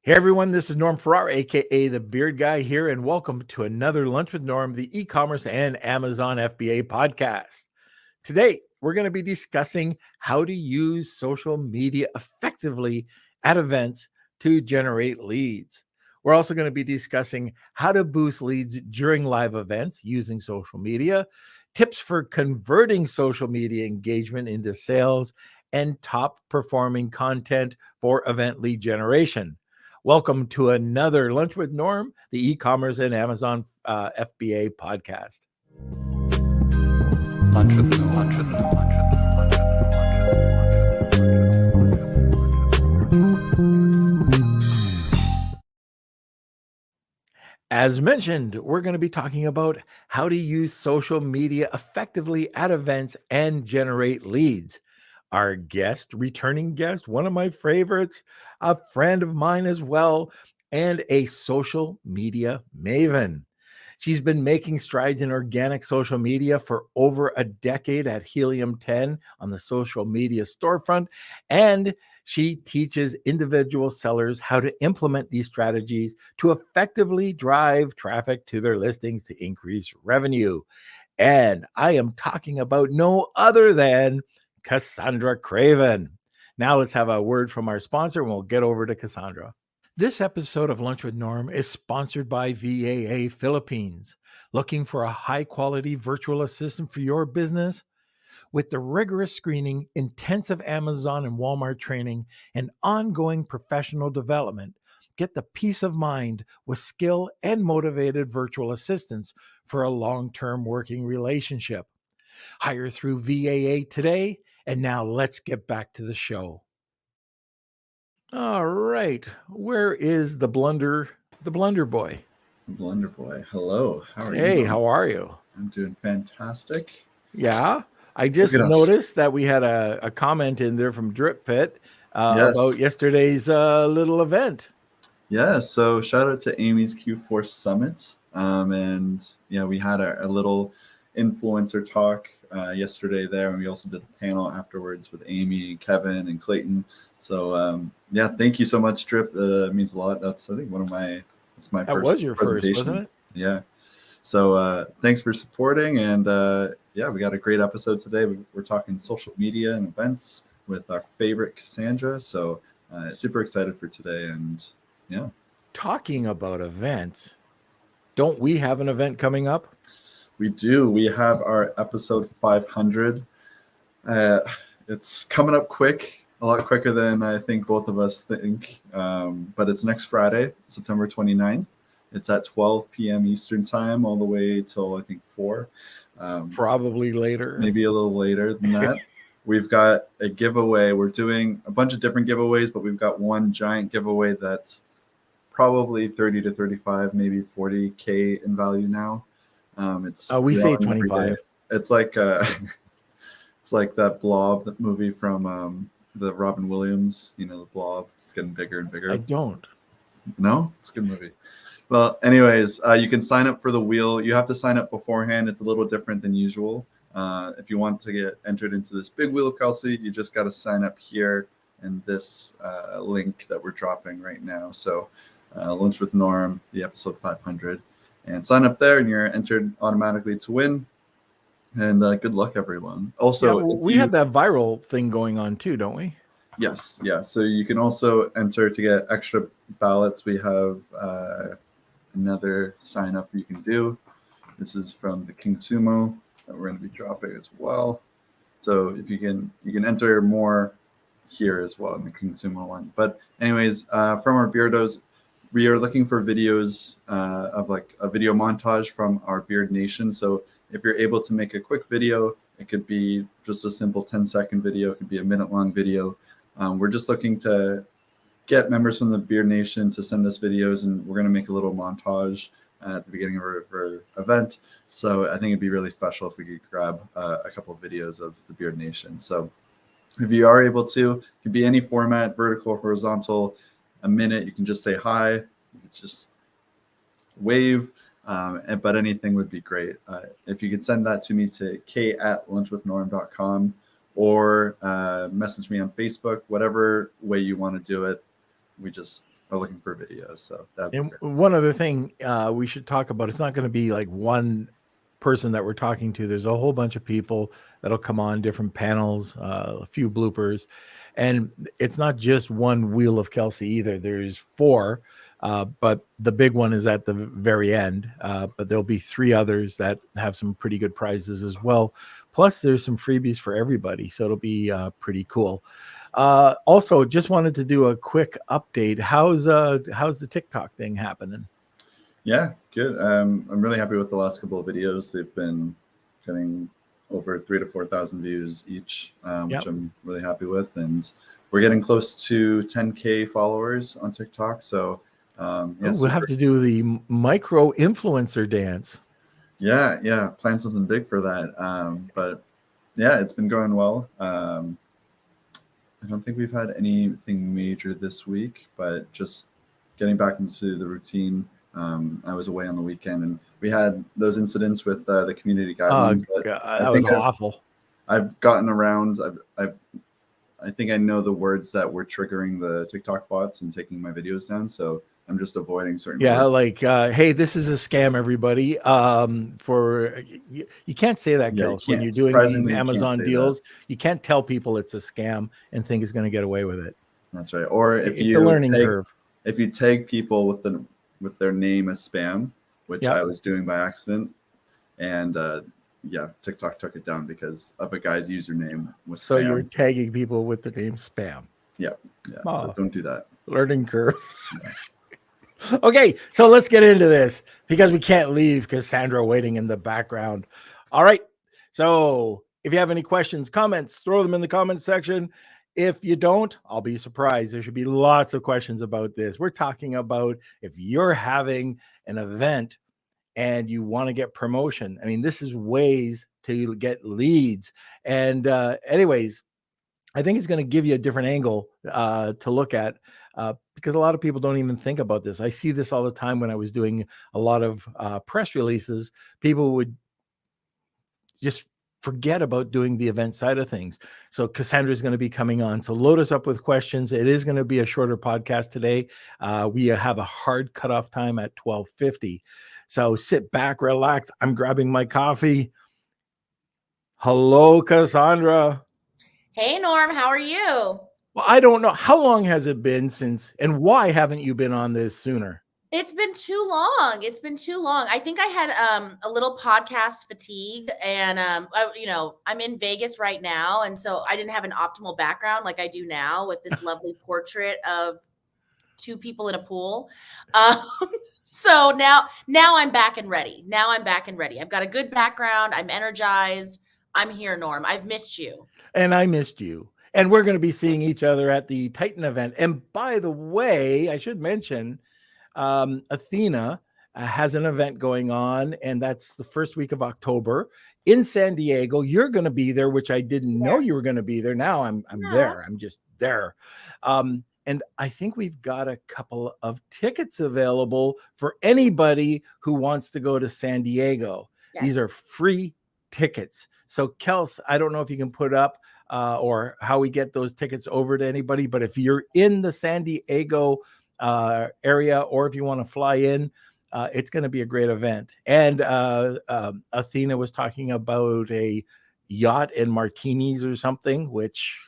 Hey everyone, this is Norm Farrar, aka the Beard Guy here, and welcome to another Lunch with Norm, the e-commerce and Amazon FBA podcast. Today, we're going to be discussing how to use social media effectively at events to generate leads. We're also going to be discussing how to boost leads during live events using social media, tips for converting social media engagement into sales, and top performing content for event lead generation. Welcome to another Lunch with Norm, the e-commerce and Amazon FBA podcast. Lunch with Norm. Lunch with Norm. Lunch with Norm. As mentioned, we're going to be talking about how to use social media effectively at events and generate leads. Our returning guest, one of my favorites, a friend of mine as well, and a social media maven. She's been making strides in organic social media for over a decade at Helium 10 on the social media storefront, and she teaches individual sellers how to implement these strategies to effectively drive traffic to their listings to increase revenue. And I am talking about no other than Cassandra Craven. Now let's have a word from our sponsor and we'll get over to Cassandra. This episode of Lunch with Norm is sponsored by VAA Philippines. Looking for a high-quality virtual assistant for your business? With the rigorous screening, intensive Amazon and Walmart training, and ongoing professional development, get the peace of mind with skill and motivated virtual assistants for a long-term working relationship. Hire through VAA today, and now let's get back to the show. All right, where is the blunder boy? Blunder boy, hello. How are you? Hey, how are you? I'm doing fantastic. Yeah, I just noticed that we had a comment in there from Drip Pit about yesterday's little event. Yeah, so shout out to Amy's Q4 Summit. And yeah, we had a little influencer talk yesterday there, and we also did a panel afterwards with Amy and Kevin and Clayton. So yeah, thank you so much, Drip. It means a lot. That's, I think, it's my that first was your presentation. First, wasn't it? Yeah. So thanks for supporting, and yeah, we got a great episode today. We're talking social media and events with our favorite Cassandra. So super excited for today, and yeah. Talking about events, don't we have an event coming up? We do. We have our episode 500. It's coming up quick, a lot quicker than I think both of us think. But it's next Friday, September 29th. It's at 12 p.m. Eastern time, all the way till I think 4. Probably later. Maybe a little later than that. We've got a giveaway. We're doing a bunch of different giveaways, but we've got one giant giveaway that's probably 30 to 35, maybe 40K in value now. It's we say 25. It's like it's like that Blob movie from the Robin Williams. You know, the Blob. It's getting bigger and bigger. I don't. No, it's a good movie. Well, anyways, you can sign up for the wheel. You have to sign up beforehand. It's a little different than usual. If you want to get entered into this big wheel of Kelsey, you just got to sign up here in this link that we're dropping right now. So Lunch with Norm, the episode 500. And sign up there, and you're entered automatically to win. And good luck, everyone. Also, yeah, we have that viral thing going on too, don't we? Yes, yeah. So you can also enter to get extra ballots. We have another sign up you can do. This is from the King Sumo that we're going to be dropping as well. So if you can enter more here as well in the King Sumo one. But anyways, from our Beardos, we are looking for videos of like a video montage from our Beard Nation. So if you're able to make a quick video, it could be just a simple 10-second video. It could be a minute-long video. We're just looking to get members from the Beard Nation to send us videos, and we're going to make a little montage at the beginning of our event. So I think it'd be really special if we could grab a couple of videos of the Beard Nation. So if you are able to, it could be any format, vertical, horizontal, a minute. You can just say hi. You can just wave, but anything would be great. If you could send that to me to k@lunchwithnorm.com or message me on Facebook, whatever way you want to do it. We just are looking for videos. So that'd be And great. one other thing we should talk about, it's not going to be like one person that we're talking to. There's a whole bunch of people that'll come on, different panels, a few bloopers. And it's not just one Wheel of Kelsey either. There's four, but the big one is at the very end. But there'll be three others that have some pretty good prizes as well. Plus, there's some freebies for everybody. So it'll be pretty cool. Also, just wanted to do a quick update. How's the TikTok thing happening? Yeah, good. I'm really happy with the last couple of videos. They've been getting over 3,000 to 4,000 views each, which I'm really happy with. And we're getting close to 10K followers on TikTok. So We'll have to do the micro influencer dance. Yeah, plan something big for that. But yeah, it's been going well. I don't think we've had anything major this week, but just getting back into the routine. I was away on the weekend, and we had those incidents with the community guidelines. That was awful. I've gotten around. I think I know the words that were triggering the TikTok bots and taking my videos down. So I'm just avoiding certain. Yeah, words. like, hey, this is a scam, everybody. For you can't say that, Kels, when you're doing these Amazon deals. You can't tell people it's a scam and think it's going to get away with it. That's right. Or if it's a learning curve. If you tag people with their name as spam, which I was doing by accident, and TikTok took it down because of a guy's username was spam. So you're tagging people with the name spam. Yeah. So don't do that. Learning curve. Yeah. Okay, so let's get into this because we can't leave Cassandra waiting in the background. All right, so if you have any questions, comments, throw them in the comments section. If you don't, I'll be surprised. There should be lots of questions about this. We're talking about if you're having an event and you want to get promotion. I mean, this is ways to get leads. And anyways, I think it's going to give you a different angle to look at because a lot of people don't even think about this. I see this all the time when I was doing a lot of press releases. People would just forget about doing the event side of things. So Cassandra is going to be coming on. So load us up with questions. It is going to be a shorter podcast today. We have a hard cutoff time at 12:50. So sit back, relax. I'm grabbing my coffee. Hello, Cassandra. Hey, Norm, how are you? Well, I don't know. How long has it been since, and why haven't you been on this sooner? It's been too long. It's been too long. I think I had a little podcast fatigue, and I'm in Vegas right now, and so I didn't have an optimal background like I do now with this lovely portrait of two people in a pool. So now I'm back and ready. I've got a good background. I'm energized. I'm here, Norm. I've missed you. And I missed you. And we're going to be seeing each other at the Titan event. And by the way, I should mention, Athena has an event going on, and that's the first week of October in San Diego. You're going to be there, which I didn't know you were going to be there. Now I'm there. I'm just there. And I think we've got a couple of tickets available for anybody who wants to go to San Diego. Yes. These are free tickets. So Kels, I don't know if you can put up or how we get those tickets over to anybody, but if you're in the San Diego area, or if you want to fly in, it's going to be a great event. And Athena was talking about a yacht and martinis or something, which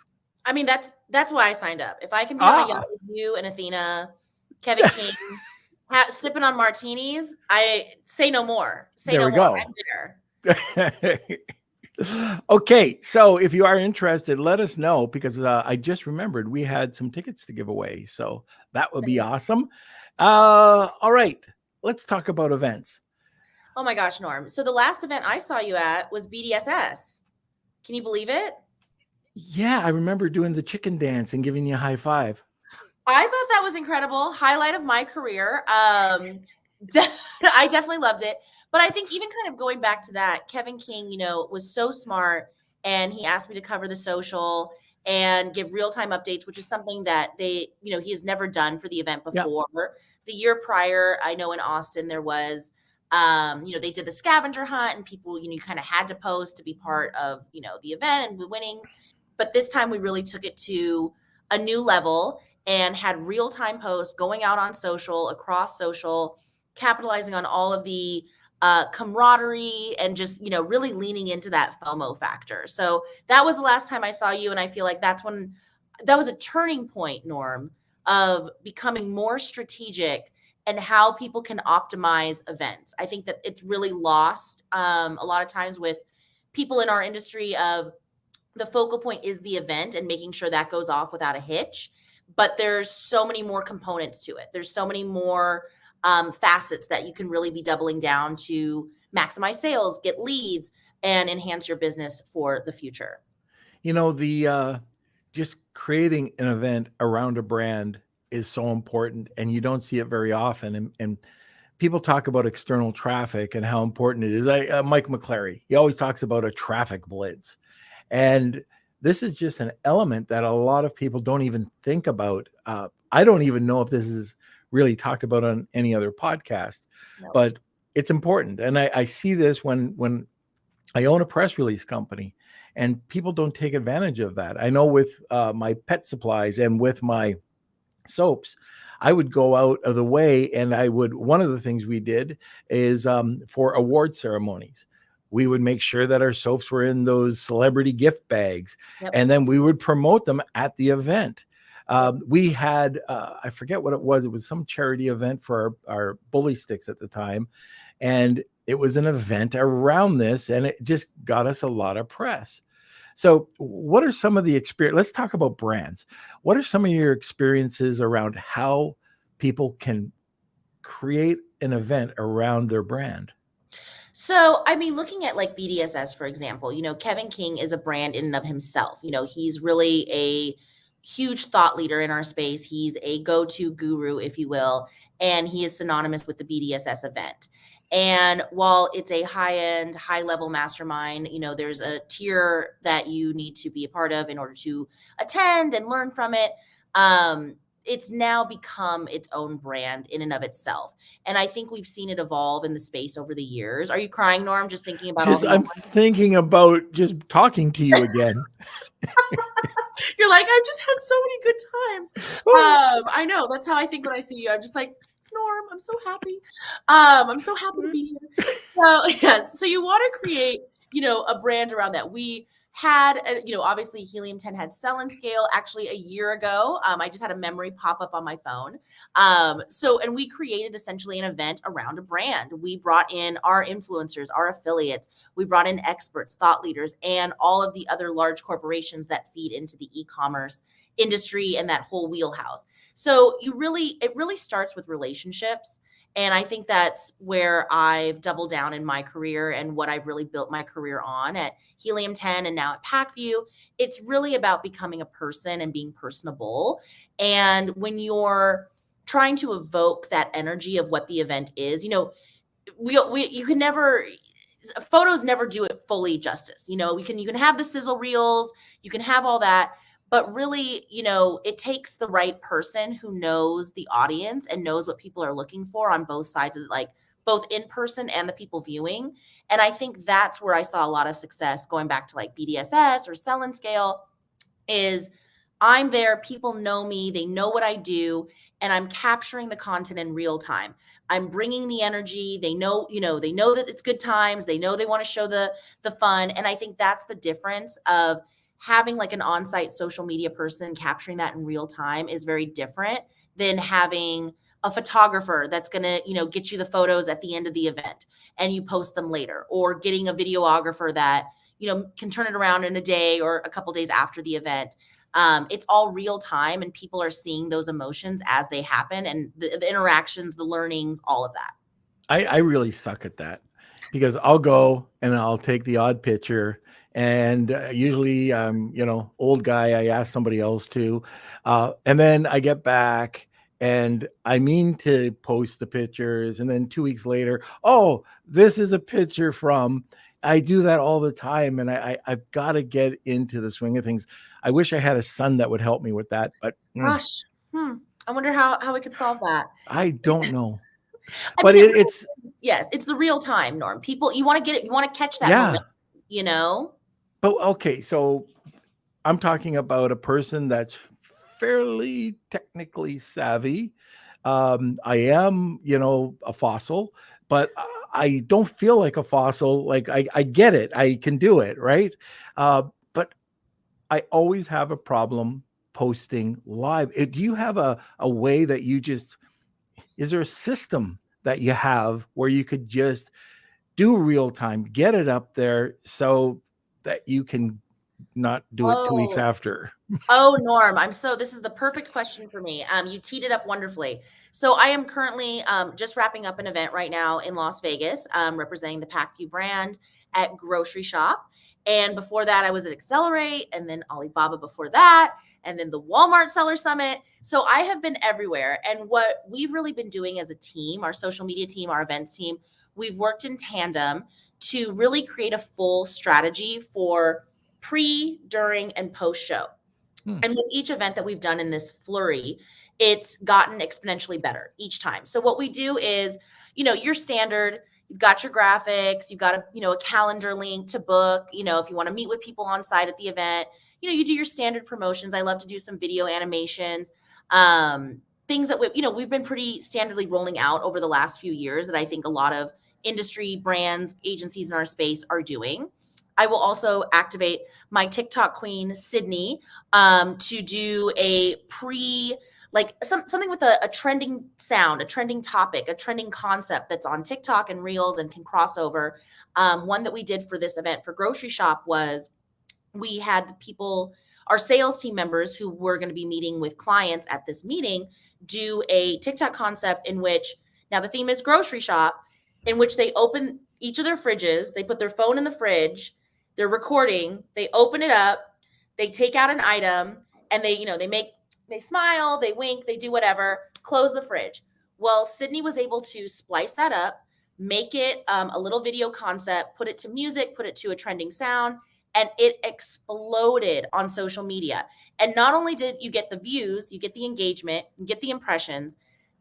I mean, that's why I signed up. If I can be on a yacht with you and Athena, Kevin King, sipping on martinis, I say no more. Say no more. I'm there. Okay, so if you are interested, let us know, because I just remembered we had some tickets to give away, so that would be awesome. All right, let's talk about events. Oh my gosh, Norm. So the last event I saw you at was BDSS. Can you believe it? Yeah, I remember doing the chicken dance and giving you a high five. I thought that was incredible. Highlight of my career. I definitely loved it. But I think even kind of going back to that, Kevin King, was so smart, and he asked me to cover the social and give real-time updates, which is something that he has never done for the event before. Yep. The year prior, I know in Austin there was, they did the scavenger hunt, and people, you kind of had to post to be part of, the event and the winnings. But this time we really took it to a new level. and had real-time posts going out on social, across social, capitalizing on all of the camaraderie and just, really leaning into that FOMO factor. So that was the last time I saw you. And I feel like that was a turning point, Norm, of becoming more strategic and how people can optimize events. I think that it's really lost a lot of times with people in our industry of the focal point is the event and making sure that goes off without a hitch. But there's so many more components to it. There's so many more facets that you can really be doubling down to maximize sales, get leads, and enhance your business for the future. The just creating an event around a brand is so important, and you don't see it very often. And people talk about external traffic and how important it is. Mike McClary, he always talks about a traffic blitz. And this is just an element that a lot of people don't even think about. I don't even know if this is really talked about on any other podcast, No. but it's important. And I see this when I own a press release company, and people don't take advantage of that. I know with my pet supplies and with my soaps, I would go out of the way, and one of the things we did is for award ceremonies, we would make sure that our soaps were in those celebrity gift bags. Yep. And then we would promote them at the event. We had, I forget what it was. It was some charity event for our bully sticks at the time. And it was an event around this, and it just got us a lot of press. So what are some of the experience? Let's talk about brands. What are some of your experiences around how people can create an event around their brand? So, I mean, looking at like BDSS, for example, Kevin King is a brand in and of himself. He's really a huge thought leader in our space. He's a go-to guru, if you will, and he is synonymous with the BDSS event. And while it's a high-end, high-level mastermind, there's a tier that you need to be a part of in order to attend and learn from it. It's now become its own brand in and of itself. And I think we've seen it evolve in the space over the years. Are you crying, Norm? Just thinking about I'm thinking about just talking to you again. You're like, I've just had so many good times. I know. That's how I think when I see you. I'm just like, it's Norm. I'm so happy. I'm so happy to be here. So, yes. So you want to create, a brand around that. We had, obviously Helium 10 had Sell and Scale actually a year ago. I just had a memory pop up on my phone. And we created essentially an event around a brand. We brought in our influencers, our affiliates. We brought in experts, thought leaders, and all of the other large corporations that feed into the e-commerce industry and that whole wheelhouse. So it really starts with relationships. And I think that's where I've doubled down in my career and what I've really built my career on at Helium 10 and now at PackView. It's really about becoming a person and being personable. And when you're trying to evoke that energy of what the event is, you can never, photos never do it fully justice. You can have the sizzle reels, you can have all that. But really, it takes the right person who knows the audience and knows what people are looking for on both sides of it, like both in person and the people viewing. And I think that's where I saw a lot of success going back to like BDSS or Sell and Scale is I'm there. People know me. They know what I do. And I'm capturing the content in real time. I'm bringing the energy. They know that it's good times. They know they want to show the fun. And I think that's the difference of having like an on-site social media person capturing that in real time is very different than having a photographer that's going to, get you the photos at the end of the event and you post them later, or getting a videographer that, can turn it around in a day or a couple days after the event. It's all real time and people are seeing those emotions as they happen and the interactions, the learnings, all of that. I really suck at that because I'll go and I'll take the odd picture. And usually, old guy, I ask somebody else to. And then I get back and I mean to post the pictures. And then 2 weeks later, oh, this is a picture from, I do that all the time. And I've got to get into the swing of things. I wish I had a son that would help me with that. But gosh, I wonder how we could solve that. I don't know. But it's yes, it's the real time, Norm. People, you want to get it, you want to catch that moment, But okay, so I'm talking about a person that's fairly technically savvy. I am, a fossil, but I don't feel like a fossil. Like I get it. I can do it. Right. But I always have a problem posting live. Do you have a way that is there a system that you have where you could just do real time, get it up there so that you can not do it 2 weeks Oh, after? Norm, this is the perfect question for me. You teed it up wonderfully. So I am currently just wrapping up an event right now in Las Vegas, representing the Packview brand at Grocery Shop. And before that, I was at Accelerate, and then Alibaba before that, and then the Walmart Seller Summit. So I have been everywhere. And what we've really been doing as a team, our social media team, our events team, we've worked in tandem to really create a full strategy for pre, during, and post show. And with each event that we've done in this flurry, it's gotten exponentially better each time. So what we do is, your standard, you've got your graphics, you've got a calendar link to book, if you want to meet with people on site at the event, you do your standard promotions. I love to do some video animations, things that we've been pretty standardly rolling out over the last few years that I think a lot of industry brands, agencies in our space are doing. I will also activate my TikTok queen, Sydney, to do a something with a trending sound, a trending topic, a trending concept that's on TikTok and Reels and can cross over. One that we did for this event for Grocery Shop was we had people, our sales team members who were going to be meeting with clients at this meeting, do a TikTok concept in which, now the theme is Grocery Shop, in which they open each of their fridges, they put their phone in the fridge, they're recording, they open it up, they take out an item, and they smile, they wink, they do whatever, close the fridge. Well, Sydney was able to splice that up, make it a little video concept, put it to music, put it to a trending sound, and it exploded on social media. And not only did you get the views, you get the engagement, you get the impressions,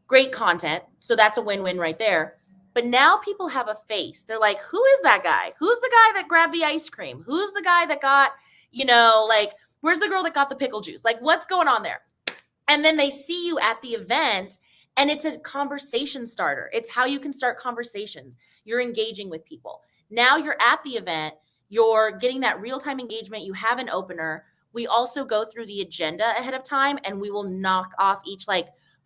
great content. So that's a win-win right there. But now people have a face. They're like, who is that guy? Who's the guy that grabbed the ice cream? Who's the guy that got, where's the girl that got the pickle juice? Like, what's going on there? And then they see you at the event, and it's a conversation starter. It's how you can start conversations. You're engaging with people. Now you're at the event. You're getting that real-time engagement. You have an opener. We also go through the agenda ahead of time, and we will knock off each,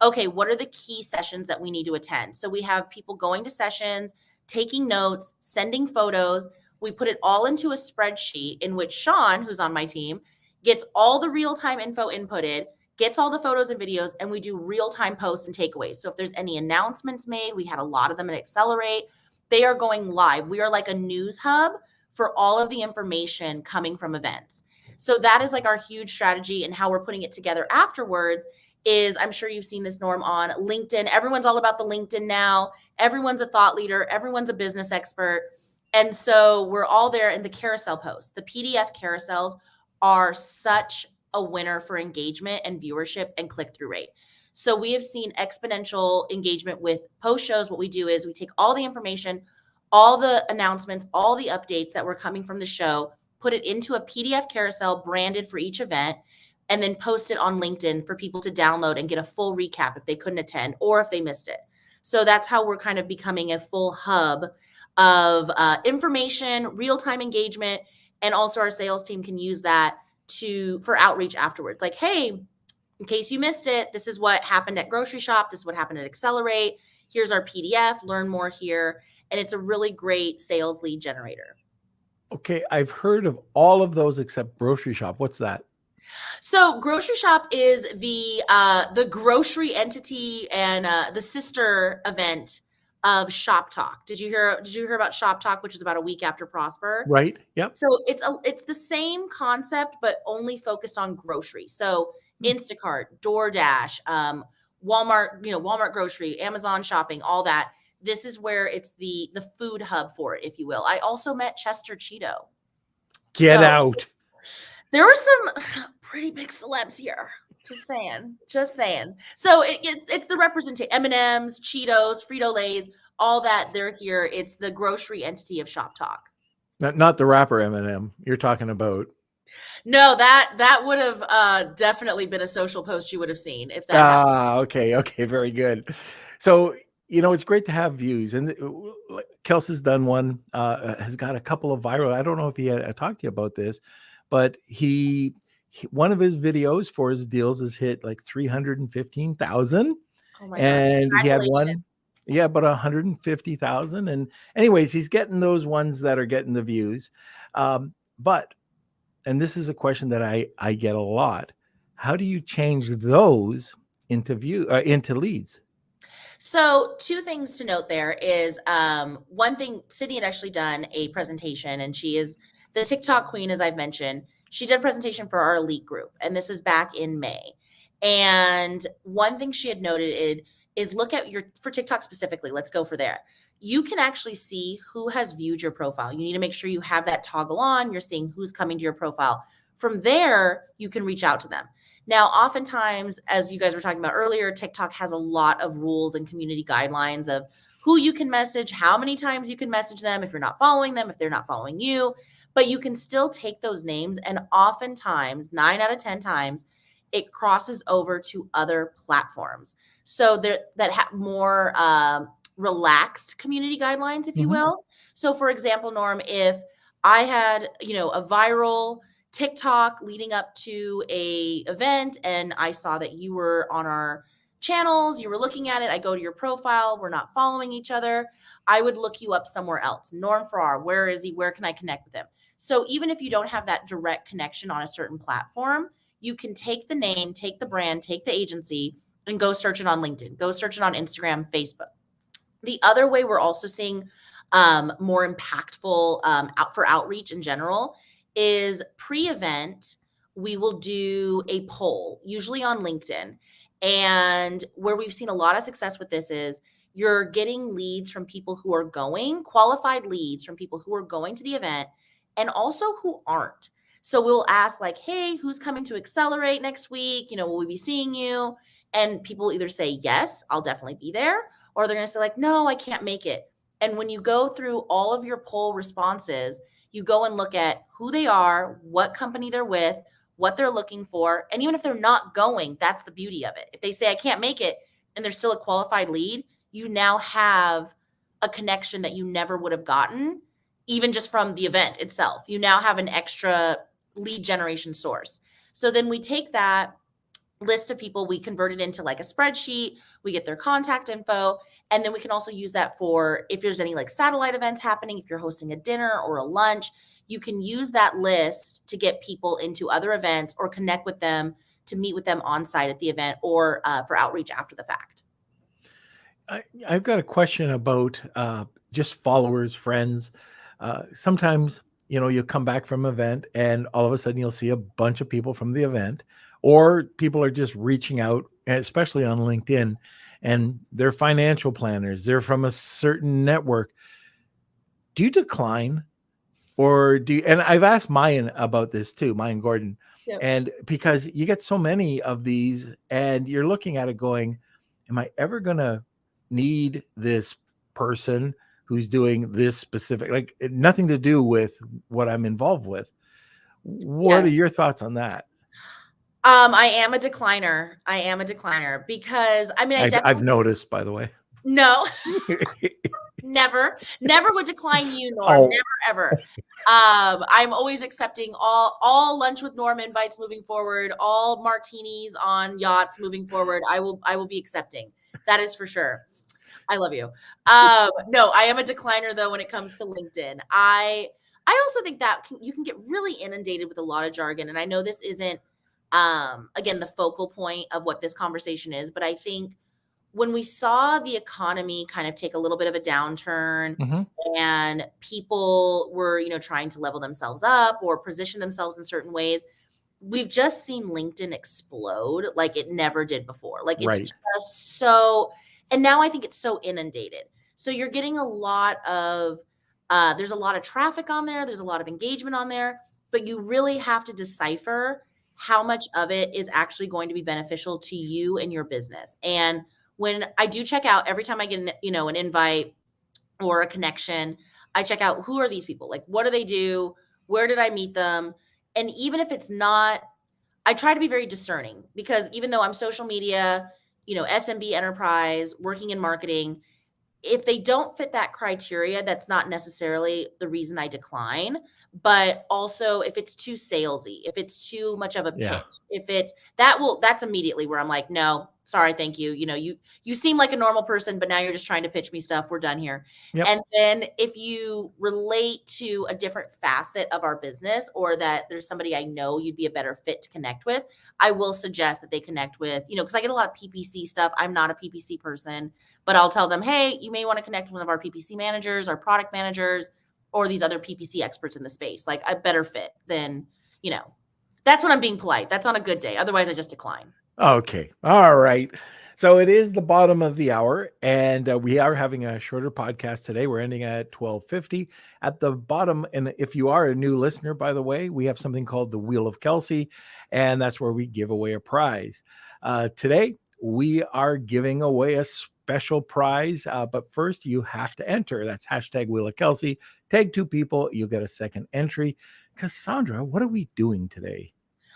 okay, what are the key sessions that we need to attend? So we have people going to sessions, taking notes, sending photos. We put it all into a spreadsheet in which Sean, who's on my team, gets all the real-time info inputted, gets all the photos and videos, and we do real-time posts and takeaways. So if there's any announcements made, we had a lot of them at Accelerate, they are going live. We are like a news hub for all of the information coming from events. So that is our huge strategy, and how we're putting it together afterwards is, I'm sure you've seen this, Norm, on LinkedIn. Everyone's all about the LinkedIn now. Everyone's a thought leader. Everyone's a business expert. And so we're all there in the carousel posts. The PDF carousels are such a winner for engagement and viewership and click-through rate. So we have seen exponential engagement with post shows. What we do is we take all the information, all the announcements, all the updates that were coming from the show, put it into a PDF carousel branded for each event, and then post it on LinkedIn for people to download and get a full recap if they couldn't attend or if they missed it. So that's how we're kind of becoming a full hub of information, real-time engagement, and also our sales team can use that for outreach afterwards. Like, hey, in case you missed it, this is what happened at Grocery Shop. This is what happened at Accelerate. Here's our PDF. Learn more here. And it's a really great sales lead generator. Okay, I've heard of all of those except Grocery Shop. What's that? So Grocery Shop is the grocery entity and the sister event of Shop Talk. Did you hear about Shop Talk, which is about a week after Prosper? Right. Yep. So it's the same concept, but only focused on grocery. So Instacart, DoorDash, Walmart, Walmart grocery, Amazon shopping, all that. This is where it's the food hub for it, if you will. I also met Chester Cheeto. Get out. There were some pretty big celebs here. Just saying. So it's the representation. M&Ms, Cheetos, Frito-Lays, all that. They're here. It's the grocery entity of Shop Talk. Not the rapper Eminem. You're talking about. No, that would have definitely been a social post you would have seen if that happened. Okay, very good. So, it's great to have views, and Kelsey's done one, has got a couple of viral. I don't know if he had talked to you about this, but one of his videos for his deals has hit like 315,000, Oh my gosh. and he had Congratulations. one, yeah, about 150,000. And anyways, he's getting those ones that are getting the views. But and this is a question that I get a lot. How do you change those into leads? So two things to note there is one thing, Sydney had actually done a presentation, and she is the TikTok queen, as I've mentioned. She did a presentation for our elite group, and this is back in May. And one thing she had noted is look at for TikTok specifically, let's go for there. You can actually see who has viewed your profile. You need to make sure you have that toggle on. You're seeing who's coming to your profile. From there, you can reach out to them. Now, oftentimes, as you guys were talking about earlier, TikTok has a lot of rules and community guidelines of who you can message, how many times you can message them, if you're not following them, if they're not following you. But you can still take those names, and oftentimes, 9 out of 10 times, it crosses over to other platforms. So that have more relaxed community guidelines, if you will. So, for example, Norm, if I had, a viral TikTok leading up to a event and I saw that you were on our channels, you were looking at it, I go to your profile, we're not following each other, I would look you up somewhere else. Norm Farrar, where is he? Where can I connect with him? So even if you don't have that direct connection on a certain platform, you can take the name, take the brand, take the agency, and go search it on LinkedIn, go search it on Instagram, Facebook. The other way we're also seeing more impactful for outreach in general is pre-event, we will do a poll, usually on LinkedIn. And where we've seen a lot of success with this is you're getting leads from people who are going, qualified leads from people who are going to the event and also who aren't. So we'll ask like, hey, who's coming to Accelerate next week? Will we be seeing you? And people either say, yes, I'll definitely be there. Or they're going to say like, no, I can't make it. And when you go through all of your poll responses, you go and look at who they are, what company they're with, what they're looking for. And even if they're not going, that's the beauty of it. If they say, I can't make it, and they're still a qualified lead, you now have a connection that you never would have gotten, even just from the event itself. You now have an extra lead generation source. So then we take that list of people, we convert it into like a spreadsheet, we get their contact info, and then we can also use that for if there's any like satellite events happening, if you're hosting a dinner or a lunch, you can use that list to get people into other events or connect with them to meet with them on site at the event or for outreach after the fact. I've got a question about just followers, friends. Sometimes, you'll come back from an event and all of a sudden you'll see a bunch of people from the event, or people are just reaching out, especially on LinkedIn, and they're financial planners. They're from a certain network. Do you decline? Or and I've asked Mayan about this too, Mayan Gordon. Yep. And because you get so many of these and you're looking at it going, am I ever going to need this person who's doing this specific, like nothing to do with what I'm involved with? What are your thoughts on that? I am a decliner. Because I've noticed, by the way. No, never would decline you, Norm. Oh. Never, ever. I'm always accepting all lunch with Norm invites moving forward, all martinis on yachts moving forward. I will be accepting. That is for sure. I love you. No, I am a decliner though when it comes to LinkedIn. I also think that you can get really inundated with a lot of jargon, and I know this isn't again the focal point of what this conversation is, but I think when we saw the economy kind of take a little bit of a downturn and people were, trying to level themselves up or position themselves in certain ways, we've just seen LinkedIn explode like it never did before. Like it's just so, and now I think it's so inundated. So you're getting a lot of, there's a lot of traffic on there. There's a lot of engagement on there, but you really have to decipher how much of it is actually going to be beneficial to you and your business. And when I do check out, every time I get an invite or a connection, I check out who are these people? Like, what do they do? Where did I meet them? And even if it's not, I try to be very discerning, because even though I'm social media, SMB enterprise, working in marketing, if they don't fit that criteria, that's not necessarily the reason I decline. But also, if it's too salesy, if it's too much of a Yeah. pitch, if it's that's immediately where I'm like, no, sorry, thank you. You seem like a normal person, but now you're just trying to pitch me stuff. We're done here. Yep. And then if you relate to a different facet of our business, or that there's somebody I know you'd be a better fit to connect with, I will suggest that they connect with, because I get a lot of PPC stuff. I'm not a PPC person, but I'll tell them, hey, you may want to connect with one of our PPC managers, our product managers, or these other PPC experts in the space. Like, a better fit than, that's when I'm being polite. That's on a good day. Otherwise, I just decline. Okay. All right. So it is the bottom of the hour, and we are having a shorter podcast today. We're ending at 12:50. At the bottom, and if you are a new listener, by the way, we have something called the Wheel of Kelsey, and that's where we give away a prize. Today, we are giving away a special prize, but first you have to enter. That's hashtag Wheel of Kelsey. Tag 2 people, you'll get a second entry. Cassandra, what are we doing today?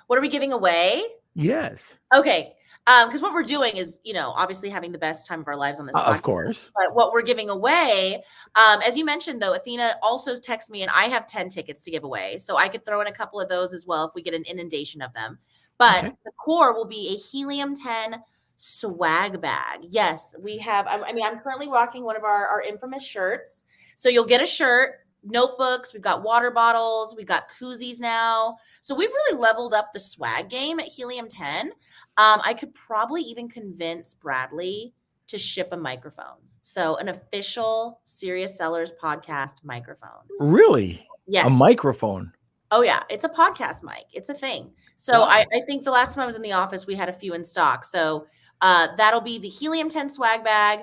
What are we giving away? Yes. Okay. Because what we're doing is, obviously having the best time of our lives on this podcast. Of course. But what we're giving away, as you mentioned, though, Athena also texted me, and I have 10 tickets to give away. So I could throw in a couple of those as well if we get an inundation of them. But Okay. the core will be a Helium 10 swag bag. Yes, we have. I'm currently rocking one of our infamous shirts. So you'll get a shirt, notebooks, we've got water bottles, we've got koozies now. So we've really leveled up the swag game at Helium 10. I could probably even convince Bradley to ship a microphone. So an official Serious Sellers podcast microphone. Really? Yes. A microphone? Oh, yeah. It's a podcast mic. It's a thing. So Wow. I think the last time I was in the office, we had a few in stock. So that'll be the Helium 10 swag bag.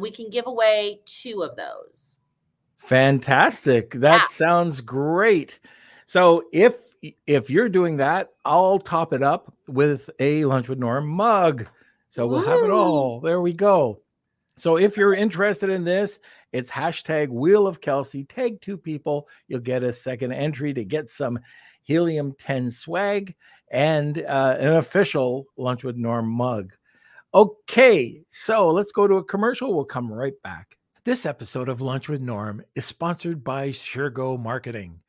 We can give away 2 of those. Fantastic. That sounds great. So if you're doing that, I'll top it up with a Lunch with Norm mug. So we'll have it all. There we go. So if you're interested in this, it's hashtag Wheel of Kelsey. Tag 2 people. You'll get a second entry to get some Helium 10 swag and an official Lunch with Norm mug. Okay, so let's go to a commercial. We'll come right back. This episode of Lunch with Norm is sponsored by SureGo Marketing.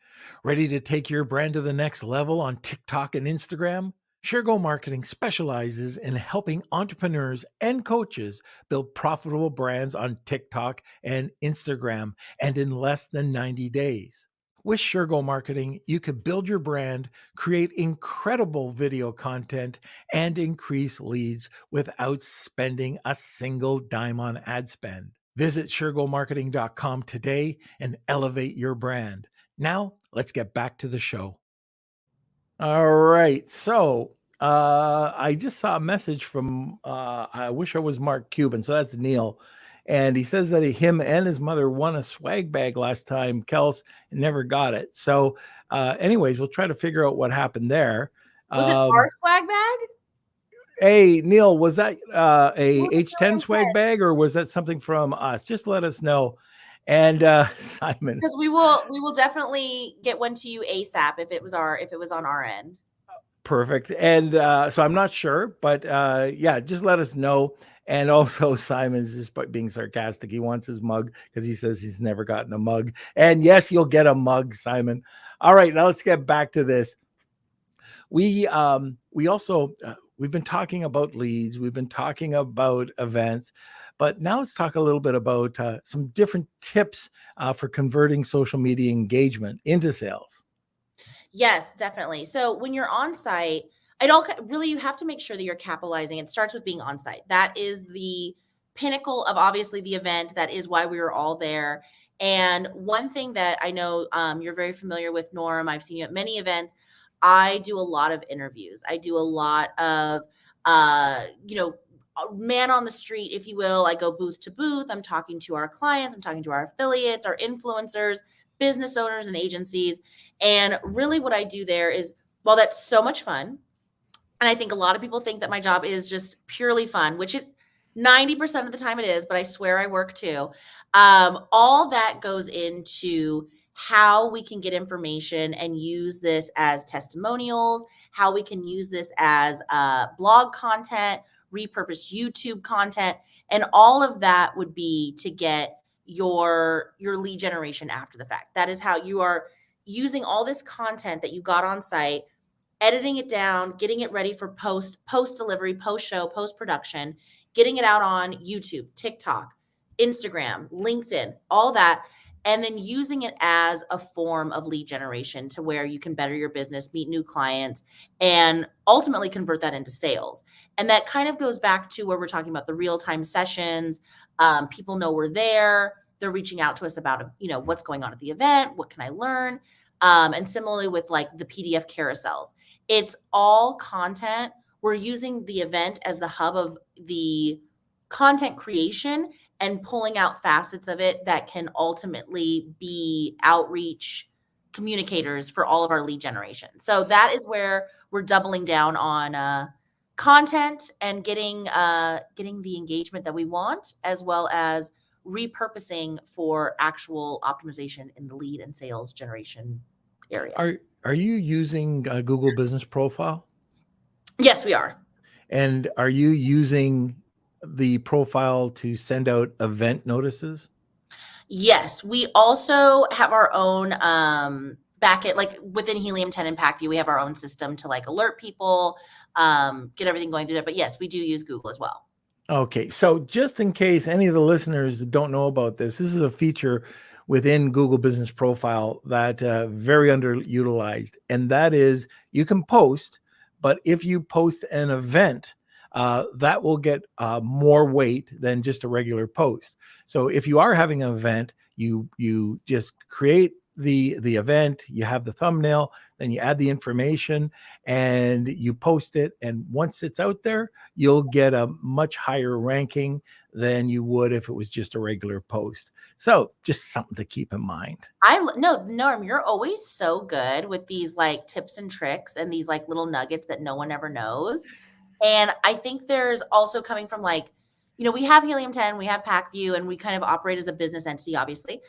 Ready to take your brand to the next level on TikTok and Instagram? SureGo Marketing specializes in helping entrepreneurs and coaches build profitable brands on TikTok and Instagram, and in less than 90 days. With SureGo Marketing, you can build your brand, create incredible video content, and increase leads without spending a single dime on ad spend. Visit SureGoMarketing.com today and elevate your brand. Now, let's get back to the show. All right. So I just saw a message from, I wish I was Mark Cuban. So that's Neil. And he says that him and his mother won a swag bag last time, Kels, and never got it. So anyways, we'll try to figure out what happened there. Was it our swag bag? Hey, Neil, was that a H10 swag bag, or was that something from us? Just let us know. And Simon, because we will definitely get one to you ASAP if it was on our end. Perfect. And so I'm not sure, but yeah, just let us know. And also Simon's just being sarcastic. He wants his mug because he says he's never gotten a mug. And yes, you'll get a mug, Simon. All right, now let's get back to this. We also we've been talking about leads. We've been talking about events, but now let's talk a little bit about some different tips for converting social media engagement into sales. Yes, definitely. So when you're on site, you have to make sure that you're capitalizing. It starts with being on site. That is the pinnacle of obviously the event. That is why we were all there. And one thing that I know you're very familiar with, Norm, I've seen you at many events. I do a lot of interviews. I do a lot of, man on the street, if you will. I go booth to booth. I'm talking to our clients. I'm talking to our affiliates, our influencers, business owners, and agencies. And really what I do there is, well, that's so much fun. And I think a lot of people think that my job is just purely fun, which 90% of the time it is, but I swear I work too. All that goes into how we can get information and use this as testimonials, how we can use this as blog content, repurposed YouTube content, and all of that would be to get your lead generation after the fact. That is how you are using all this content that you got on site, editing it down, getting it ready for post delivery, post show, post production, getting it out on YouTube, TikTok, Instagram, LinkedIn, all that, and then using it as a form of lead generation to where you can better your business, meet new clients, and ultimately convert that into sales. And that kind of goes back to where we're talking about the real-time sessions. People know we're there. They're reaching out to us about, what's going on at the event, what can I learn? And similarly with like the PDF carousels, it's all content. We're using the event as the hub of the content creation and pulling out facets of it that can ultimately be outreach communicators for all of our lead generation. So that is where we're doubling down on content and getting the engagement that we want, as well as repurposing for actual optimization in the lead and sales generation area. Are you using Google Business Profile? Yes, we are. And are you using the profile to send out event notices? Yes, we also have our own backend, like within Helium 10 and PackView, we have our own system to like alert people, get everything going through there. But yes, we do use Google as well. Okay, so just in case any of the listeners don't know about this is a feature within Google Business Profile that very underutilized, and that is you can post, but if you post an event, that will get more weight than just a regular post. So if you are having an event, you just create the event, you have the thumbnail, then you add the information and you post it. And once it's out there, you'll get a much higher ranking than you would if it was just a regular post. So just something to keep in mind. No, Norm, you're always so good with these like tips and tricks and these like little nuggets that no one ever knows. And I think there's also coming from like, we have Helium 10, we have PackView, and we kind of operate as a business entity, obviously.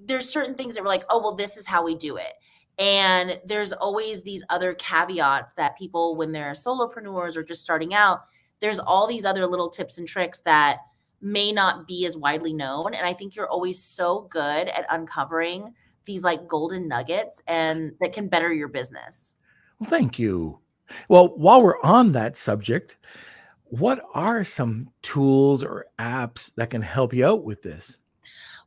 There's certain things that we're like, oh, well, this is how we do it. And there's always these other caveats that people, when they're solopreneurs or just starting out, there's all these other little tips and tricks that may not be as widely known. And I think you're always so good at uncovering these like golden nuggets and that can better your business. Well, thank you. Well, while we're on that subject, what are some tools or apps that can help you out with this?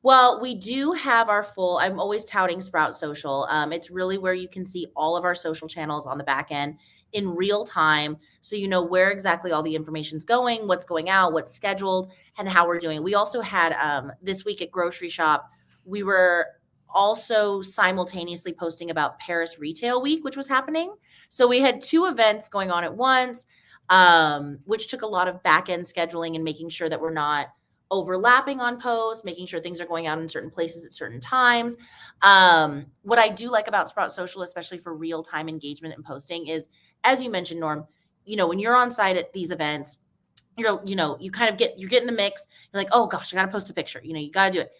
Well, we do have our full, I'm always touting Sprout Social. It's really where you can see all of our social channels on the back end in real time. So you know where exactly all the information's going, what's going out, what's scheduled, and how we're doing. We also had this week at Grocery Shop, we were also simultaneously posting about Paris Retail Week, which was happening. So we had two events going on at once, which took a lot of back end scheduling and making sure that we're not overlapping on posts, making sure things are going out in certain places at certain times. What I do like about Sprout Social, especially for real-time engagement and posting, is, as you mentioned, Norm, when you're on site at these events, you kind of you're getting the mix. You're like, oh gosh, I got to post a picture. You got to do it.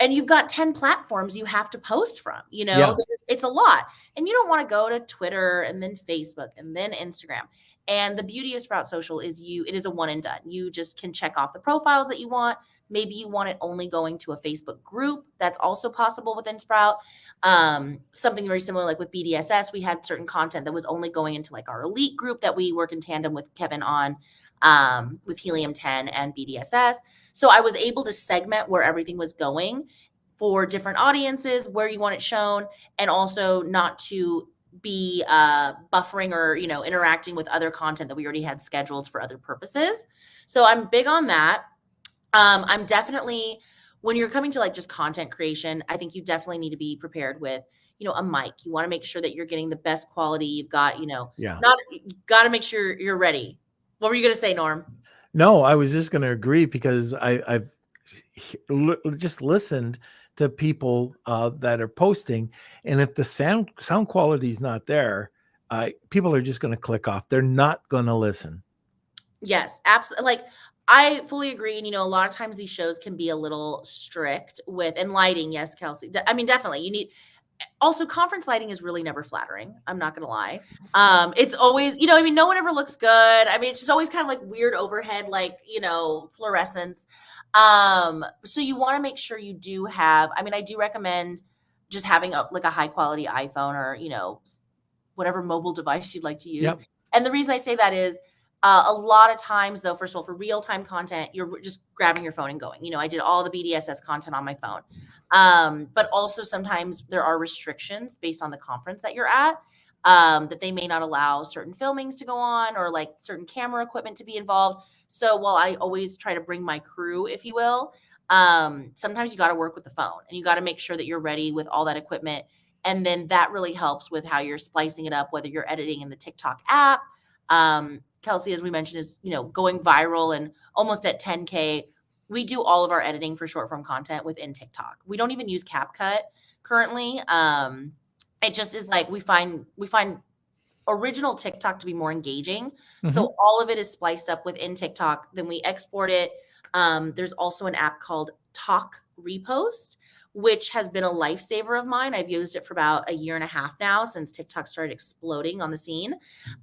And you've got 10 platforms you have to post from, Yeah. It's a lot. And you don't want to go to Twitter and then Facebook and then Instagram. And the beauty of Sprout Social is it is a one and done. You just can check off the profiles that you want. Maybe you want it only going to a Facebook group. That's also possible within Sprout. Something very similar, like with BDSS, we had certain content that was only going into like our elite group that we work in tandem with Kevin on, with Helium 10 and BDSS. So I was able to segment where everything was going for different audiences, where you want it shown, and also not to be buffering or interacting with other content that we already had scheduled for other purposes. So I'm big on that. I'm definitely, when you're coming to like just content creation, I think you definitely need to be prepared with a mic. You want to make sure that you're getting the best quality. You've got you got to make sure you're ready. What were you going to say, Norm? No, I was just going to agree because I've just listened to people that are posting, and if the sound quality is not there, people are just going to click off. They're not going to listen. Yes, absolutely. Like I fully agree. And, a lot of times these shows can be a little strict with, and lighting. Yes, Kelsey. I mean, definitely you need, also conference lighting is really never flattering. I'm not going to lie. It's always, I mean, no one ever looks good. I mean, it's just always kind of like weird overhead, like, fluorescence. So you want to make sure you do have, I mean, I do recommend just having like a high quality iPhone or, whatever mobile device you'd like to use. Yep. And the reason I say that is a lot of times, though, first of all, for real-time content, you're just grabbing your phone and going. I did all the BDSS content on my phone. But also sometimes there are restrictions based on the conference that you're at, that they may not allow certain filmings to go on or like certain camera equipment to be involved. So while I always try to bring my crew, if you will, sometimes you got to work with the phone and you got to make sure that you're ready with all that equipment. And then that really helps with how you're splicing it up, whether you're editing in the TikTok app. Kelsey, as we mentioned, is, going viral and almost at 10K. We do all of our editing for short form content within TikTok. We don't even use CapCut currently. It just is like, we find original TikTok to be more engaging. Mm-hmm. So all of it is spliced up within TikTok. Then we export it. There's also an app called Talk Repost, which has been a lifesaver of mine. I've used it for about a year and a half now since TikTok started exploding on the scene.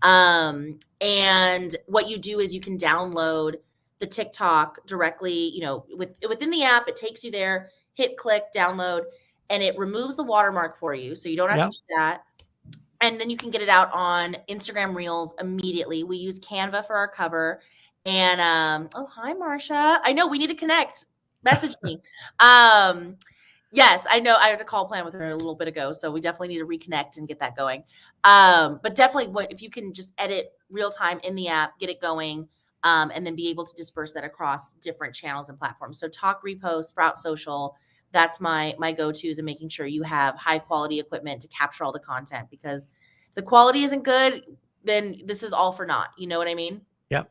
And what you do is you can download the TikTok directly, within the app. It takes you there, hit click, download, and it removes the watermark for you. So you don't have to do that. And then you can get it out on Instagram Reels immediately. We use Canva for our cover. And oh, hi, Marsha. I know we need to connect. Message me. Yes, I know. I had a call plan with her a little bit ago, so we definitely need to reconnect and get that going. But definitely, if you can just edit real time in the app, get it going, and then be able to disperse that across different channels and platforms. So Talk Repost, Sprout Social, that's my go-tos, and making sure you have high quality equipment to capture all the content, because if the quality isn't good, then this is all for naught. You know what I mean? Yep.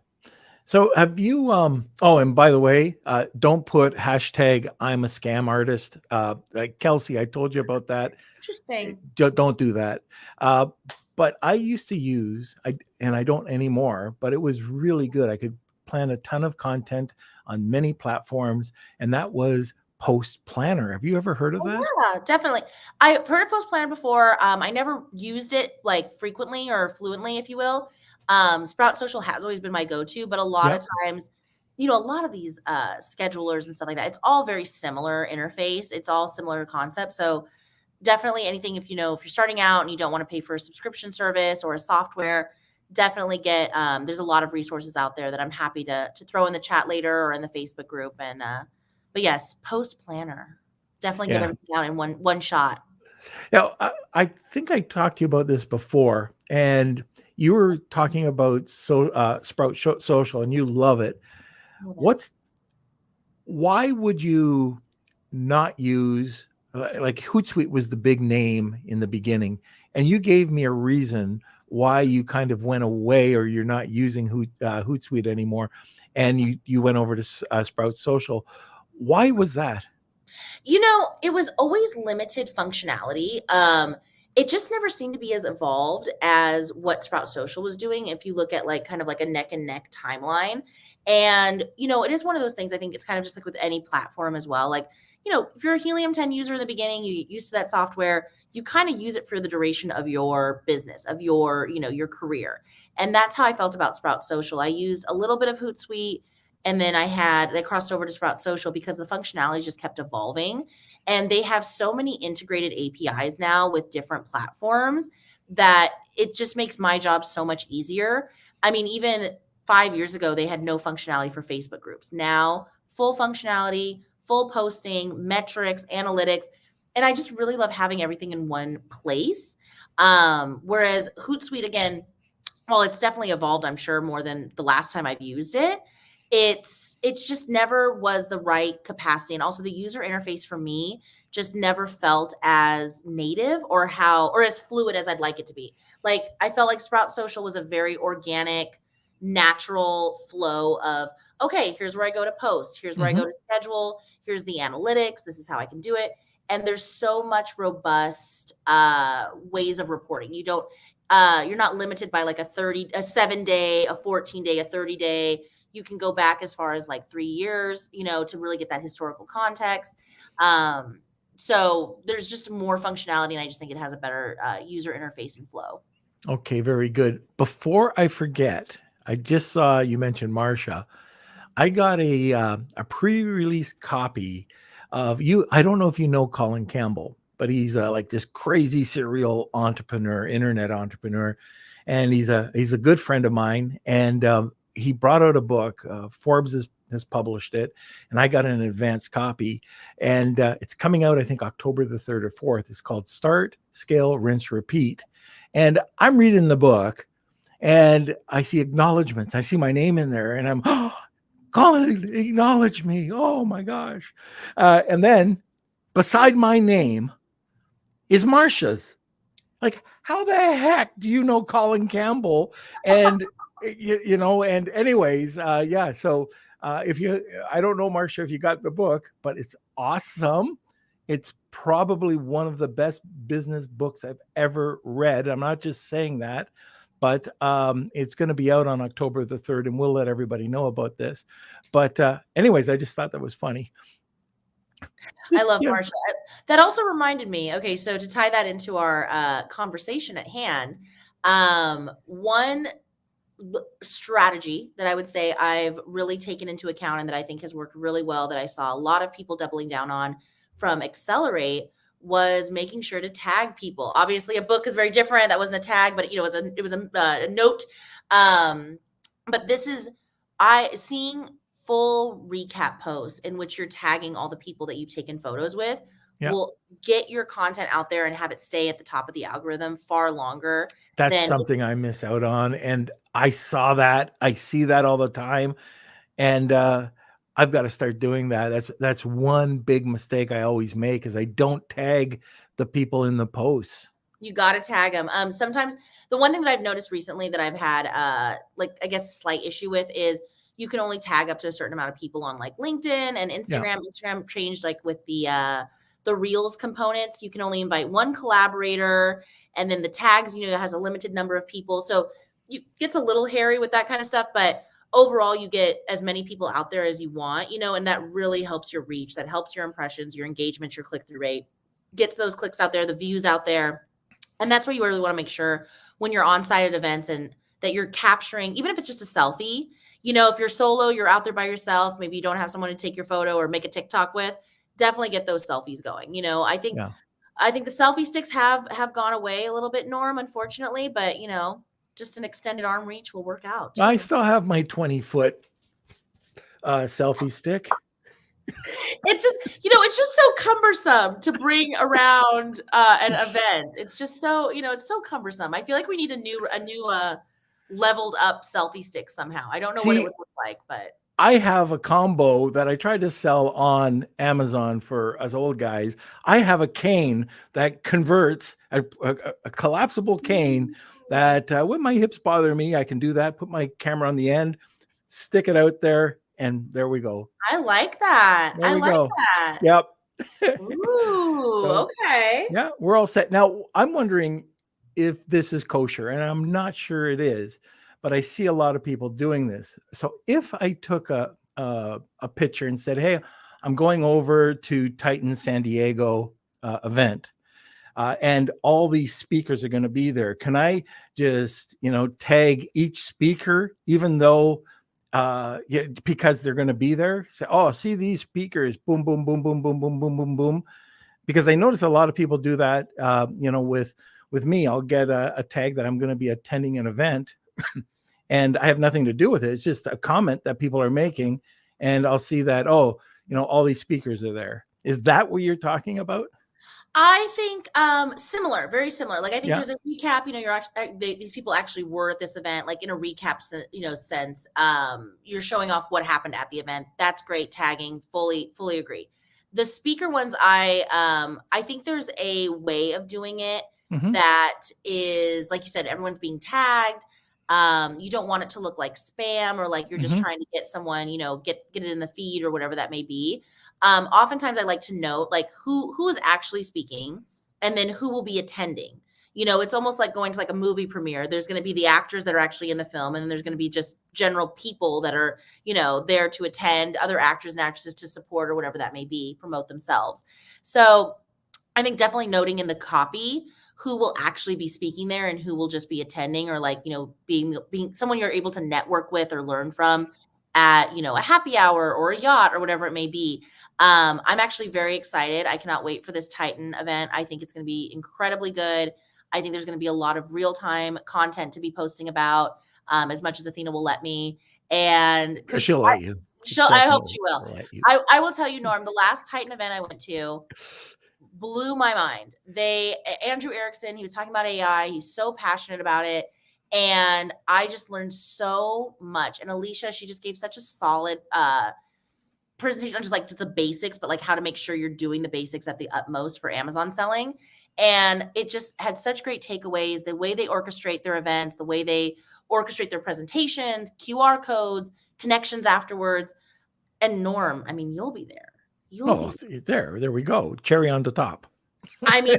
So have you, oh, and by the way, don't put hashtag I'm a scam artist. Like Kelsey, I told you about that. Interesting. Don't do that. But I used to use, and I don't anymore, but it was really good. I could plan a ton of content on many platforms, and that was Post Planner. Have you ever heard of that? Yeah, definitely. I've heard of Post Planner before. I never used it like frequently or fluently, if you will. Sprout Social has always been my go-to, but a lot of times, a lot of these schedulers and stuff like that, it's all very similar interface. It's all similar concept. So definitely anything, if you're starting out and you don't want to pay for a subscription service or a software, definitely get, there's a lot of resources out there that I'm happy to throw in the chat later or in the Facebook group. And, but yes, Post Planner, definitely get everything out in one shot. Now, I think I talked to you about this before, and you were talking about Sprout Social, and you love it. Why would you not use, like Hootsuite was the big name in the beginning, and you gave me a reason why you kind of went away, or you're not using Hootsuite anymore, and you went over to Sprout Social. Why was that? It was always limited functionality. It just never seemed to be as evolved as what Sprout Social was doing. If you look at like kind of like a neck and neck timeline, and it is one of those things. I think it's kind of just like with any platform as well. Like, if you're a Helium 10 user in the beginning, you get used to that software, you kind of use it for the duration of your business, of your, your career. And that's how I felt about Sprout Social. I used a little bit of Hootsuite, and then they crossed over to Sprout Social because the functionality just kept evolving. And they have so many integrated APIs now with different platforms that it just makes my job so much easier. I mean, even 5 years ago, they had no functionality for Facebook groups. Now, full functionality, full posting, metrics, analytics. And I just really love having everything in one place. Whereas Hootsuite, again, while it's definitely evolved, I'm sure, more than the last time I've used it, it's just never was the right capacity. And also the user interface for me just never felt as native or as fluid as I'd like it to be. Like, I felt like Sprout Social was a very organic, natural flow of, okay, here's where I go to post. Here's where I go to schedule. Here's the analytics. This is how I can do it. And there's so much robust ways of reporting. You're not limited by like a 7-day, a 14-day, a 30-day. You can go back as far as like 3 years, to really get that historical context. So there's just more functionality, and I just think it has a better user interface and flow. Okay, very good. Before I forget, I just saw you mentioned Marsha. I got a pre-release copy of you. I don't know if you know Colin Campbell, but he's like this crazy serial entrepreneur, internet entrepreneur, and he's a good friend of mine. And he brought out a book. Forbes has published it, and I got an advanced copy. And it's coming out, I think, October the 3rd or 4th. It's called Start, Scale, Rinse, Repeat. And I'm reading the book, and I see acknowledgments. I see my name in there, and I'm, oh, Colin, acknowledge me. Oh my gosh. And then beside my name is Marsha's. Like, how the heck do you know Colin Campbell? And, and anyways, yeah. So I don't know, Marsha, if you got the book, but it's awesome. It's probably one of the best business books I've ever read. I'm not just saying that, but it's going to be out on October the 3rd, and we'll let everybody know about this. But anyways, I just thought that was funny. I love Marsha. That also reminded me, okay, so to tie that into our conversation at hand, one strategy that I would say I've really taken into account and that I think has worked really well, that I saw a lot of people doubling down on from Accelerate, was making sure to tag people. Obviously, a book is very different. That wasn't a tag, but it was a note. But this is seeing full recap posts in which you're tagging all the people that you've taken photos with. Yep. Will get your content out there and have it stay at the top of the algorithm far longer. That's something I miss out on. And I saw that. I see that all the time. And I've got to start doing that. That's one big mistake I always make, is I don't tag the people in the posts. You got to tag them. Sometimes the one thing that I've noticed recently that I've had, I guess a slight issue with, is you can only tag up to a certain amount of people on like LinkedIn and Instagram. Yeah. Instagram changed, like with the Reels components. You can only invite one collaborator, and then the tags, it has a limited number of people. So it gets a little hairy with that kind of stuff, but overall you get as many people out there as you want, and that really helps your reach. That helps your impressions, your engagement, your click-through rate, gets those clicks out there, the views out there. And that's where you really want to make sure when you're on site at events and that you're capturing, even if it's just a selfie, if you're solo, you're out there by yourself, maybe you don't have someone to take your photo or make a TikTok with, definitely get those selfies going. I think the selfie sticks have gone away a little bit, Norm, unfortunately, but just an extended arm reach will work out. I still have my 20-foot selfie stick. It's just so cumbersome to bring around an event. It's just so, it's so cumbersome. I feel like we need a new leveled up selfie stick somehow. I don't know what it would look like, but I have a combo that I tried to sell on Amazon for us old guys. I have a cane that converts, a collapsible cane that when my hips bother me, I can do that, put my camera on the end, stick it out there, and there we go. I like that. There we go. That. Yep. Ooh, so, okay. Yeah, we're all set. Now, I'm wondering if this is kosher, and I'm not sure it is, but I see a lot of people doing this. So if I took a picture and said, hey, I'm going over to Titan San Diego event, and all these speakers are going to be there, can I just, tag each speaker, even though, because they're going to be there? Say, oh, see these speakers, boom, boom, boom, boom, boom, boom, boom, boom, boom. Because I notice a lot of people do that, with me. I'll get a tag that I'm going to be attending an event and I have nothing to do with it. It's just a comment that people are making. And I'll see that, all these speakers are there. Is that what you're talking about? I think similar, very similar. Like I think there's a recap, you're actually, these people actually were at this event, like in a recap, sense. You're showing off what happened at the event. That's great tagging. Fully agree. The speaker ones, I think there's a way of doing it that is, like you said, everyone's being tagged. You don't want it to look like spam or like you're just trying to get someone, get it in the feed or whatever that may be. Oftentimes I like to note like who is actually speaking and then who will be attending. it's almost like going to like a movie premiere. There's going to be the actors that are actually in the film, and then there's going to be just general people that are, there to attend, other actors and actresses to support or whatever that may be, promote themselves. So I think definitely noting in the copy who will actually be speaking there and who will just be attending, or like, being someone you're able to network with or learn from at, a happy hour or a yacht or whatever it may be. I'm actually very excited. I cannot wait for this Titan event. I think it's going to be incredibly good. I think there's going to be a lot of real-time content to be posting about, as much as Athena will let me. And She'll let you. I hope she will. Let you. I will tell you, Norm, the last Titan event I went to blew my mind. Andrew Erickson, he was talking about AI. He's so passionate about it. And I just learned so much. And Alicia, she just gave such a solid presentation on just the basics, but like how to make sure you're doing the basics at the utmost for Amazon selling. And it just had such great takeaways, the way they orchestrate their events, the way they orchestrate their presentations, QR codes, connections afterwards. And Norm, I mean, you'll be there. There we go. Cherry on the top. I mean,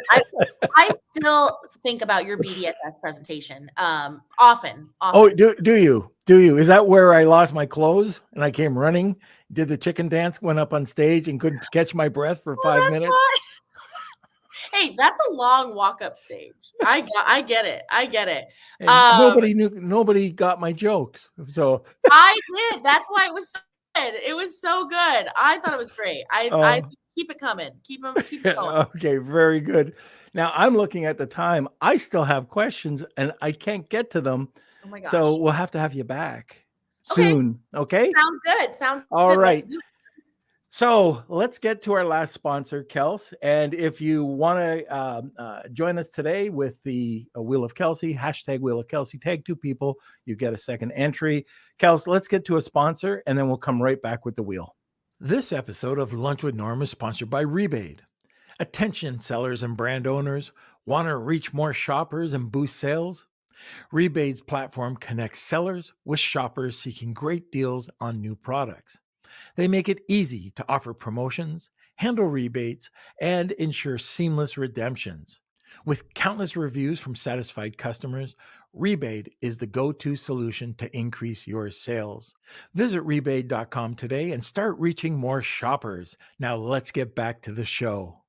I still think about your BDSS presentation often. Oh, do you? Is that where I lost my clothes and I came running, did the chicken dance, went up on stage and couldn't catch my breath for 5 minutes? Hey, that's a long walk up stage. I get it. I get it. Nobody got my jokes. So I did. That's why it was so good. It was so good. I thought it was great. I keep it coming. Keep it going. Okay, very good. Now I'm looking at the time. I still have questions and I can't get to them. Oh my gosh. So we'll have to have you back soon. Okay. Sounds good. Sounds all good. right. So let's get to our last sponsor, Kels. And if you want to join us today with the Wheel of Kelsey, hashtag Wheel of Kelsey, tag 2 people, you get a second entry. Kels, let's get to a sponsor and then we'll come right back with the wheel. This episode of Lunch with Norm is sponsored by Rebate. Attention sellers and brand owners, want to reach more shoppers and boost sales? Rebate's platform connects sellers with shoppers seeking great deals on new products. They make it easy to offer promotions, handle rebates, and ensure seamless redemptions. With countless reviews from satisfied customers, Rebate is the go-to solution to increase your sales. Visit rebate.com today and start reaching more shoppers. Now let's get back to the show.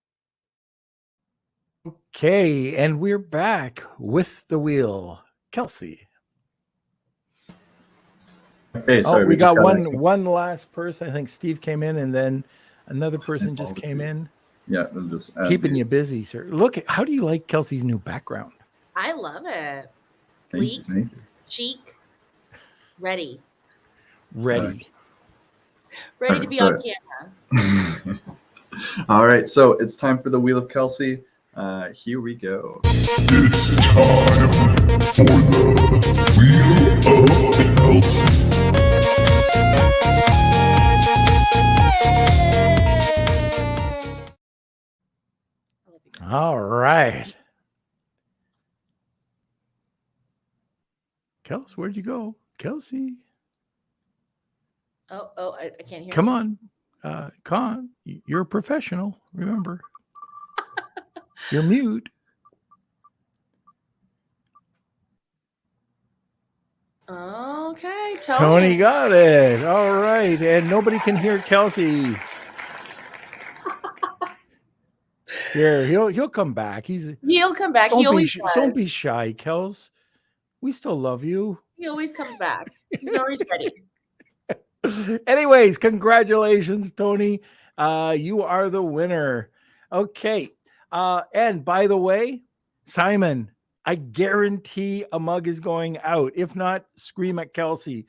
Okay, and we're back with the wheel. Kelsey. Okay, sorry, we got one last person. I think Steve came in and then another person just came in. Yeah, we'll just keeping you busy, sir. Look, how do you like Kelsey's new background? I love it. Sleek, chic, ready right. to be on camera. All right, so it's time for the Wheel of Kelsey. Here we go. It's time for the Wheel of Kelsey. All right. Kelsey, where'd you go? Kelsey. Oh, I can't hear. Come on. Con, you're a professional, remember. You're mute. Okay, Tony got it. All right, and nobody can hear Kelsey. Here, he'll come back. He'll come back. Don't be shy, Kels. We still love you. He always comes back. He's always ready. Anyways, congratulations, Tony. You are the winner. Okay. And by the way, Simon, I guarantee a mug is going out. If not, scream at Kelsey.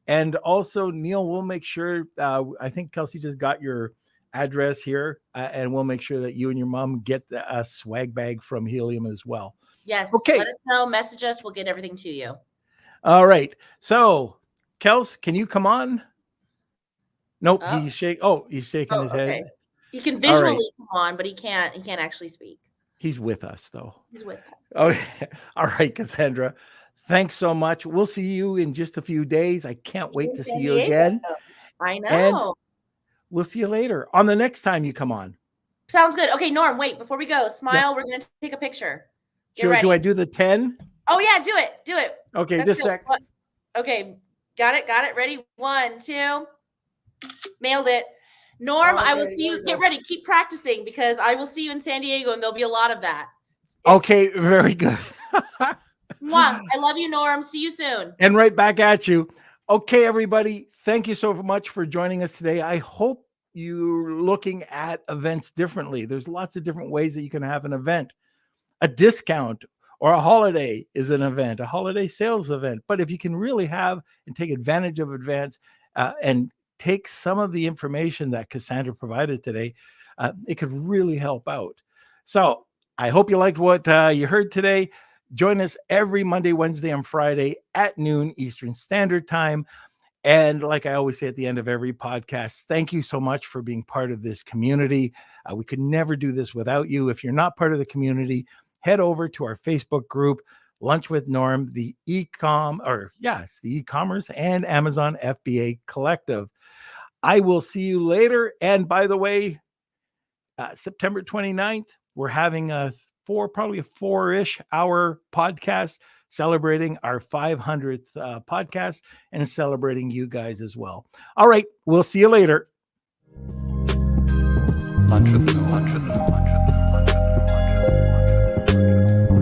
And also, Neil, we'll make sure, I think Kelsey just got your address here, and we'll make sure that you and your mom get a swag bag from Helium as well. Yes. Okay. Let us know. Message us. We'll get everything to you. All right. So, Kels, can you come on? Nope. Oh. He's shaking his head. He can visually come on, but he can't actually speak. He's with us though. He's with us. Okay. All right, Cassandra. Thanks so much. We'll see you in just a few days. I can't wait to see you again. I know. And we'll see you later on the next time you come on. Sounds good. Okay, Norm, wait, before we go, smile. Yeah. We're going to take a picture. Do ready. I do the 10? Oh yeah, do it. Do it. Okay, Let's just a go. sec. Okay, got it. Ready? 1, 2. Nailed it. Norm, I will Okay, see you. there we Get go. ready. Keep practicing because I will see you in San Diego and there'll be a lot of that. Okay, very good. Mwah. I love you, Norm. See you soon. And right back at you. Okay, everybody, thank you so much for joining us today. I hope you're looking at events differently. There's lots of different ways that you can have an event. A discount or a holiday is an event, a holiday sales event. But if you can really have and take advantage of events and take some of the information that Cassandra provided today, it could really help out. So I hope you liked what you heard today. Join us every Monday, Wednesday, and Friday at noon Eastern Standard Time. And like I always say at the end of every podcast, thank you so much for being part of this community. We could never do this without you. If you're not part of the community, head over to our Facebook group, Lunch with Norm, the e-commerce and Amazon FBA Collective. I will see you later. And by the way, September 29th, we're having probably a 4-ish hour podcast celebrating our 500th podcast and celebrating you guys as well. All right, we'll see you later. Lunch with the